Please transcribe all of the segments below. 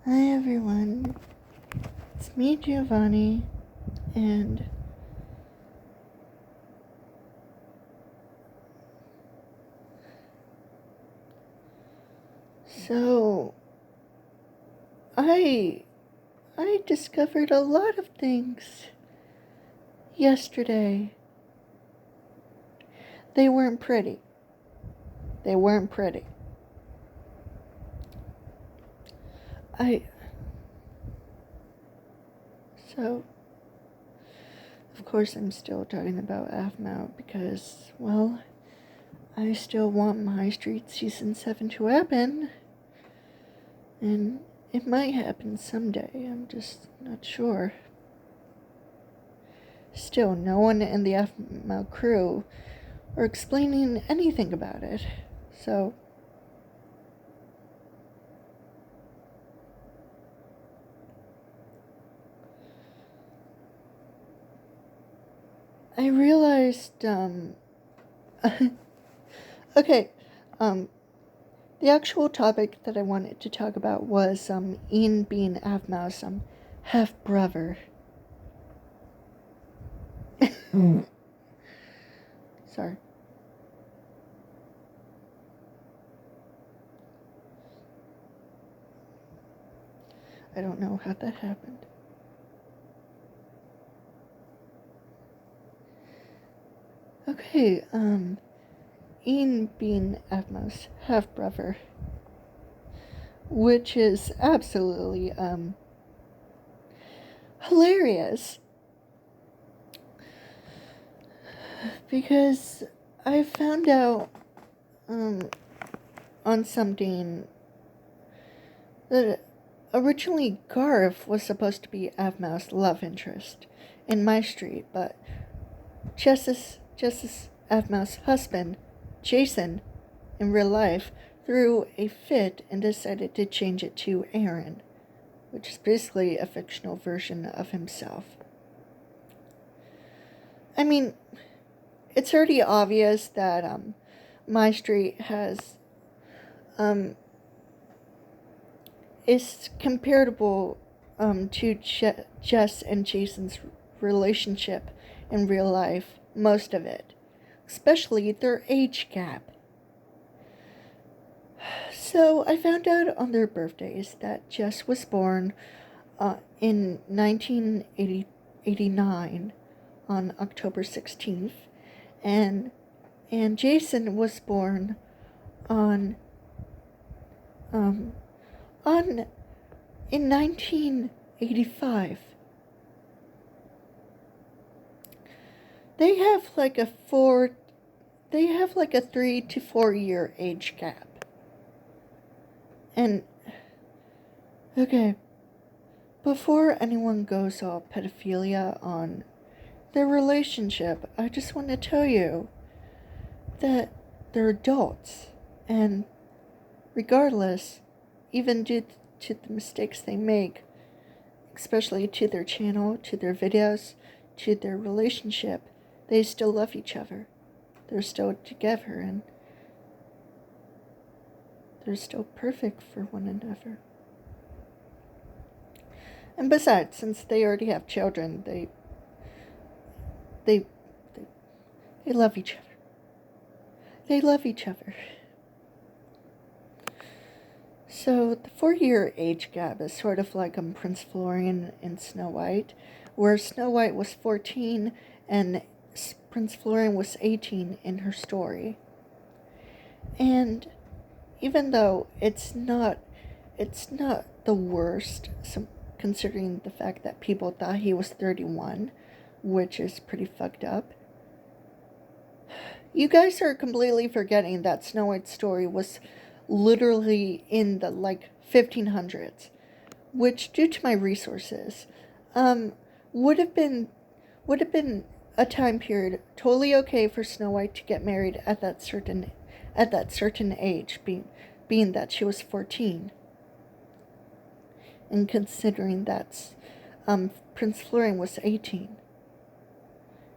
Hi everyone, it's me Giovanni, and so I discovered a lot of things yesterday. They weren't pretty. They weren't pretty. So of course I'm still talking about Aphmau because, well, I still want My Street Season 7 to happen. And it might happen someday, I'm just not sure. Still, no one in the Aphmau crew are explaining anything about it, so I realized, okay, the actual topic that I wanted to talk about was, Ian being Aphmau's, half-brother. Sorry. I don't know how that happened. Okay, Ian being Aphmau's half-brother, which is absolutely, hilarious. Because I found out, on something that originally Garth was supposed to be Aphmau's love interest in My Street, but Jess Aphmau's husband, Jason, in real life, threw a fit and decided to change it to Aaron, which is basically a fictional version of himself. I mean, it's already obvious that My Street has is comparable to Jess and Jason's relationship in real life, most of it, especially their age gap. So I found out on their birthdays that Jess was born in 1989 on October 16th, and Jason was born on in 1985. They have like a 3 to 4 year age gap. And okay, before anyone goes all pedophilia on their relationship, I just want to tell you that they're adults, and regardless, even due to the mistakes they make, especially to their channel, to their videos, to their relationship, they still love each other. They're still together, and they're still perfect for one another. And besides, since they already have children, they love each other. They love each other. So the 4-year age gap is sort of like Prince Florian and Snow White, where Snow White was 14 and Prince Florian was 18 in her story. And even though it's not the worst, considering the fact that people thought he was 31, which is pretty fucked up. You guys are completely forgetting that Snow White's story was literally in the 1500s, which, due to my resources, would have been a time period totally okay for Snow White to get married at that certain age, being that she was 14, and considering that Prince Florian was 18.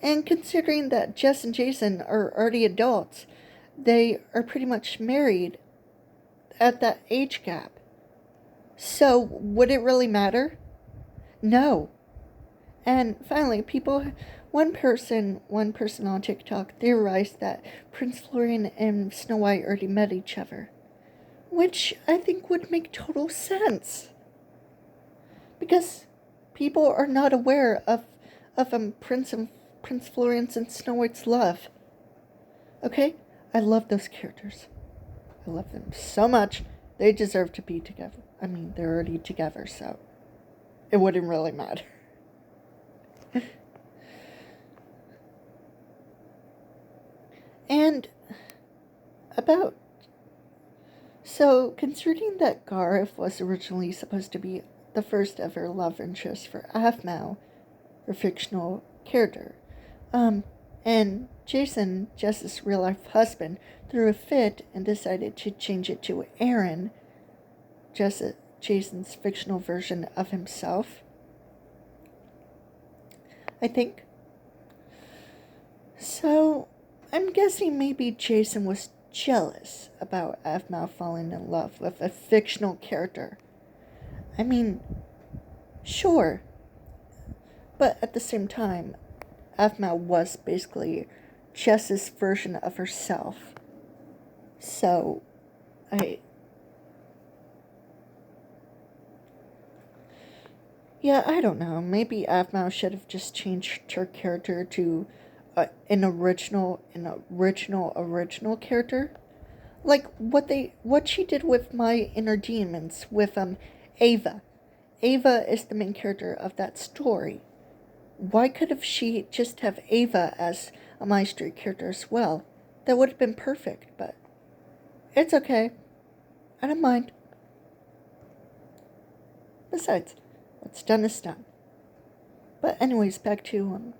And considering that Jess and Jason are already adults, they are pretty much married at that age gap. So, would it really matter? No. And finally, one person on TikTok theorized that Prince Florian and Snow White already met each other, which I think would make total sense. Because people are not aware of Prince Florian's and Snow White's love. Okay? I love those characters. I love them so much. They deserve to be together. I mean, they're already together, so it wouldn't really matter. And about... So, considering that Gareth was originally supposed to be the first ever love interest for Aphmau, her fictional character, and Jason, Jess's real-life husband, threw a fit and decided to change it to Aaron, Jason's fictional version of himself, I think. So, I'm guessing maybe Jason was jealous about Aphmau falling in love with a fictional character. I mean, sure, but at the same time, Aphmau was basically Jess's version of herself. So, I don't know. Maybe Aphmau should have just changed her character to an original character, like what she did with My Inner Demons with Ava. Ava is the main character of that story. Why could have she just have Ava as a My Street character as well? That would have been perfect, but it's okay. I don't mind. Besides, what's done is done. But anyways, back to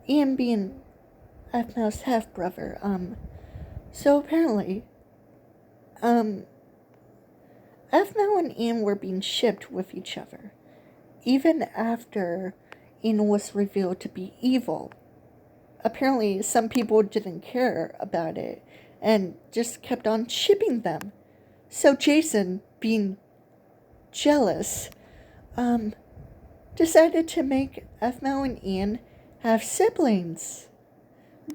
Ian being Aphmau's half-brother. So apparently, Aphmau and Ian were being shipped with each other, even after Ian was revealed to be evil. Apparently, some people didn't care about it and just kept on shipping them. So Jason, being jealous, decided to make Aphmau and Ian have siblings,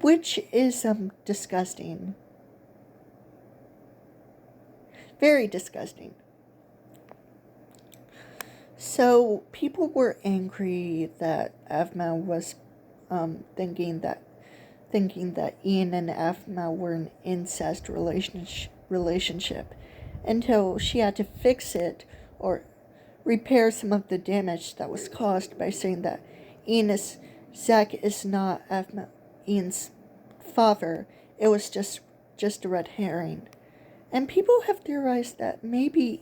which is disgusting. Very disgusting. So people were angry that Aphmau was thinking that Ian and Aphmau were an incest relationship until she had to fix it or repair some of the damage that was caused by saying that Zach is not Ian's father. It was just a red herring. And people have theorized that maybe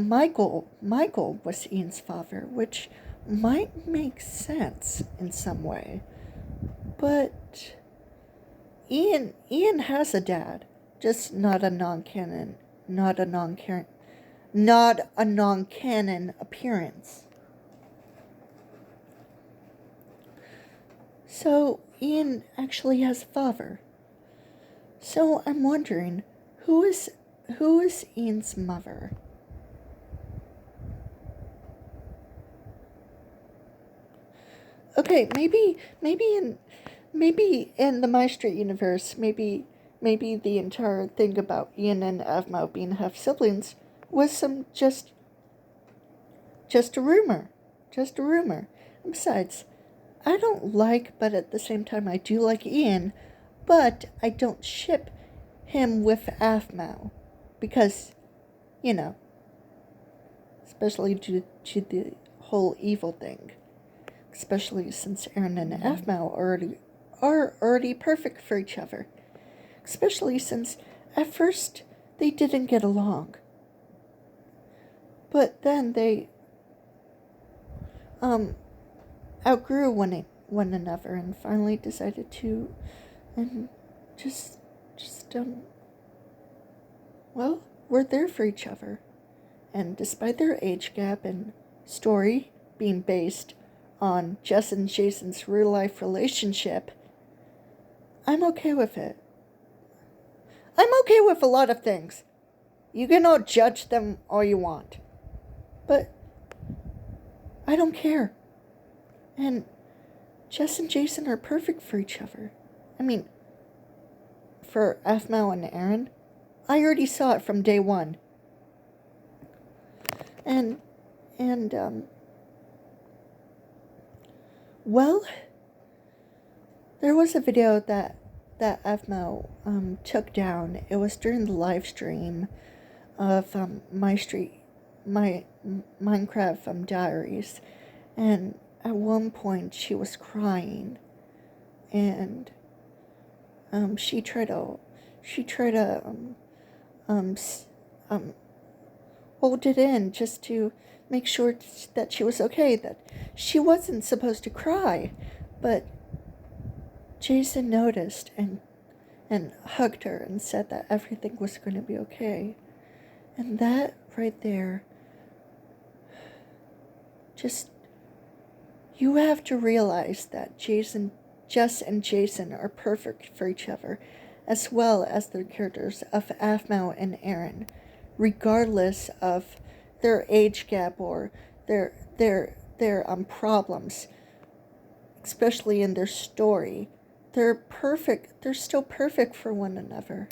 Michael was Ian's father, which might make sense in some way. But Ian has a dad, just not a non-canon appearance. So Ian actually has a father. So I'm wondering, who is Ian's mother? Okay, maybe in the My Street universe, maybe the entire thing about Ian and Aphmau being half siblings was just a rumor. Just a rumor. And besides, I don't like, but at the same time I do like Ian, but I don't ship him with Aphmau because, especially due to the whole evil thing. Especially since Aaron and Aphmau are already perfect for each other. Especially since at first they didn't get along. But then they outgrew one another and finally decided to we're there for each other. And despite their age gap and story being based on Jess and Jason's real-life relationship, I'm okay with it. I'm okay with a lot of things. You can all judge them all you want. But I don't care. And Jess and Jason are perfect for each other. I mean, for Aphmau and Aaron, I already saw it from day one. And well, there was a video that Aphmau took down. It was during the live stream of my Minecraft diaries, and at one point she was crying, and she tried to hold it in just to make sure that she was okay, that she wasn't supposed to cry, but Jason noticed and hugged her and said that everything was going to be okay. And that right there, just, you have to realize that Jess and Jason are perfect for each other, as well as their characters of Aphmau and Aaron, regardless of their age gap or their problems, especially in their story. They're perfect. They're still perfect for one another.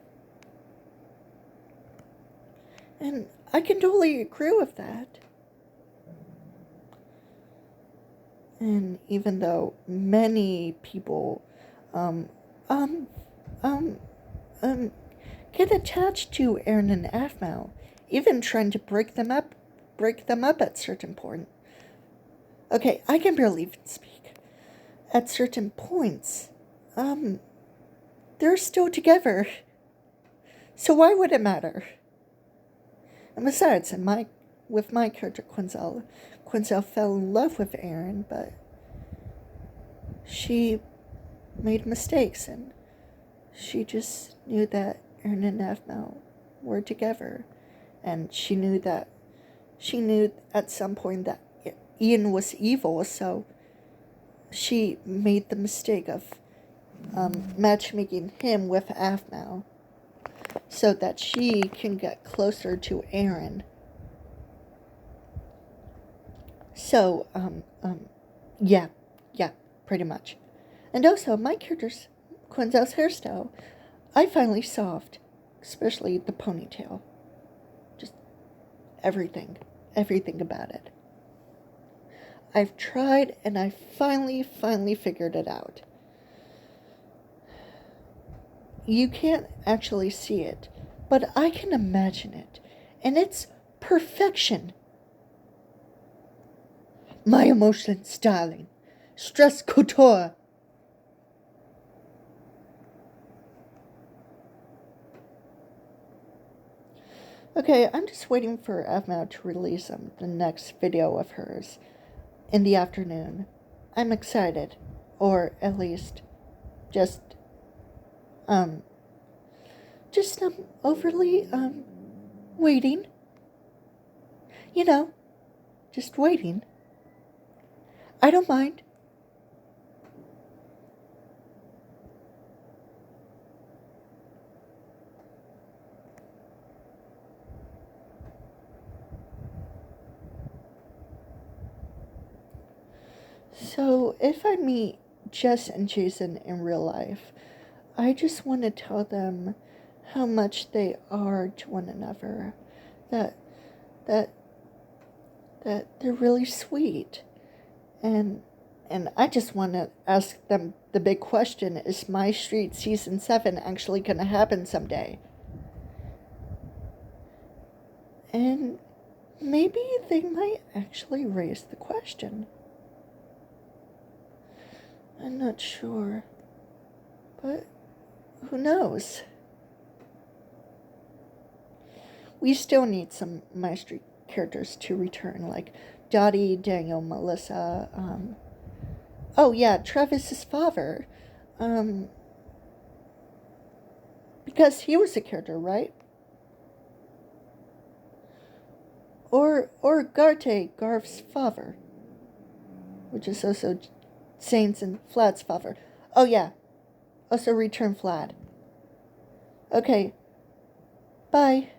And I can totally agree with that. And even though many people get attached to Aaron and Aphmau, even trying to break them up at certain point. Okay, I can barely even speak. At certain points, they're still together. So why would it matter? And besides, with my character Quinzel fell in love with Aaron, but she made mistakes, and she just knew that Aaron and Aphmau were together, and she knew at some point that Ian was evil, so she made the mistake of matchmaking him with Aphmau so that she can get closer to Aaron. So, yeah, pretty much. And also, my character's Quinzel's hairstyle, I finally solved, especially the ponytail. Just everything about it. I've tried, and I finally figured it out. You can't actually see it, but I can imagine it, and it's perfection. My emotions, darling. Stress couture. Okay, I'm just waiting for Aphmau to release the next video of hers in the afternoon. I'm excited, or at least just overly waiting. You know, just waiting. I don't mind. So, if I meet Jess and Jason in real life, I just want to tell them how much they are to one another. That they're really sweet. And I just want to ask them the big question, is My Street Season 7 actually going to happen someday? And maybe they might actually raise the question. I'm not sure. But who knows? We still need some My Street characters to return, like Dottie, Daniel, Melissa, oh yeah, Travis's father, because he was a character, right? Or Garth's father, which is also Saints and Flad's father. Oh yeah, also return Flad. Okay, bye.